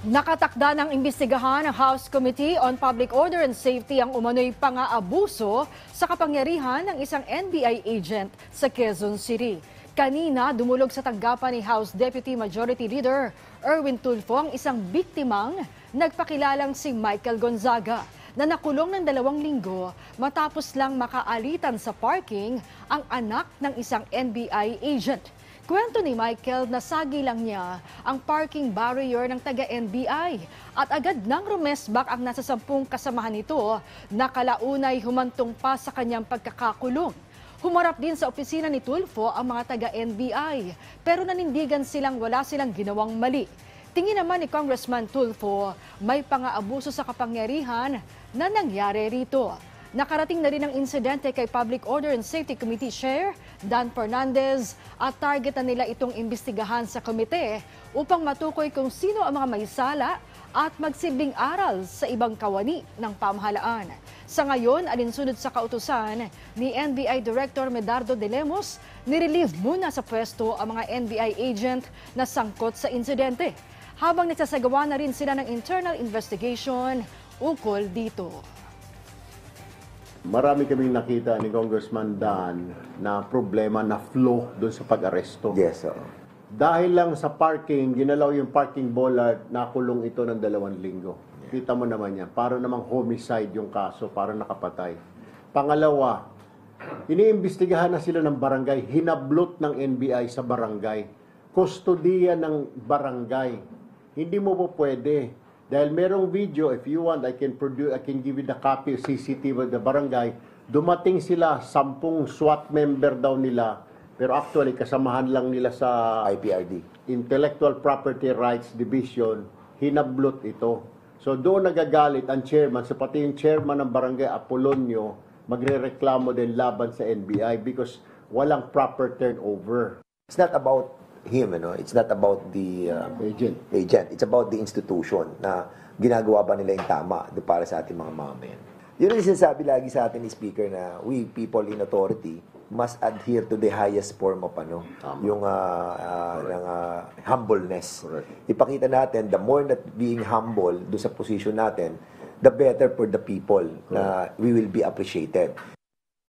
Nakatakda ng imbestigahan ng House Committee on Public Order and Safety ang umano'y pang-aabuso sa kapangyarihan ng isang NBI agent sa Quezon City. Kanina, dumulog sa tanggapan ni House Deputy Majority Leader Erwin Tulfo ang isang biktimang nagpakilalang si Michael Gonzaga na nakulong ng 2 linggo matapos lang makaalitan sa parking ang anak ng isang NBI agent. Kwento ni Michael na sagi lang niya ang parking barrier ng taga-NBI at agad nang rumesbak ang nasa 10 kasamahan nito na kalaunay humantong pa sa kanyang pagkakakulong. Humarap din sa opisina ni Tulfo ang mga taga-NBI pero nanindigan silang wala silang ginawang mali. Tingin naman ni Congressman Tulfo may pang-aabuso sa kapangyarihan na nangyari rito. Nakarating na rin ang insidente kay Public Order and Safety Committee Chair Dan Fernandez at target na nila itong imbestigahan sa komite upang matukoy kung sino ang mga may sala at magsilbing aral sa ibang kawani ng pamahalaan. Sa ngayon, alinsunod sa kautusan ni NBI Director Medardo de Lemos, nirelieve muna sa pwesto ang mga NBI agent na sangkot sa insidente, habang nagsasagawa na rin sila ng internal investigation ukol dito. Marami kaming nakita ni Congressman Dan na problema na flow doon sa pag-aresto. Yes, Dahil lang sa parking, ginalaw yung parking bollard, nakulong ito ng 2 linggo. Kita mo naman yan, para namang homicide yung kaso, para nakapatay. Pangalawa, iniimbestigahan na sila ng barangay, hinablot ng NBI sa barangay, kustodiya ng barangay. Hindi mo po pwede. Dahil merong video, if you want, I can give you the copy of CCTV of the barangay. Dumating sila, 10 SWAT member daw nila, pero actually kasamahan lang nila sa IPRD. Intellectual Property Rights Division, hinablot ito. So doon nagagalit ang chairman, so pati yung chairman ng barangay Apolonio, magrereklamo din laban sa NBI because walang proper turnover. It's not about him, it's not about the agent. It's about the institution na ginagawa ba nila yung tama para sa ating mga mamamayan. Yun ang sinasabi lagi sa atin ni Speaker na we people in authority must adhere to the highest form of yung humbleness. Correct. Ipakita natin, the more that being humble do sa position natin, the better for the people na we will be appreciated.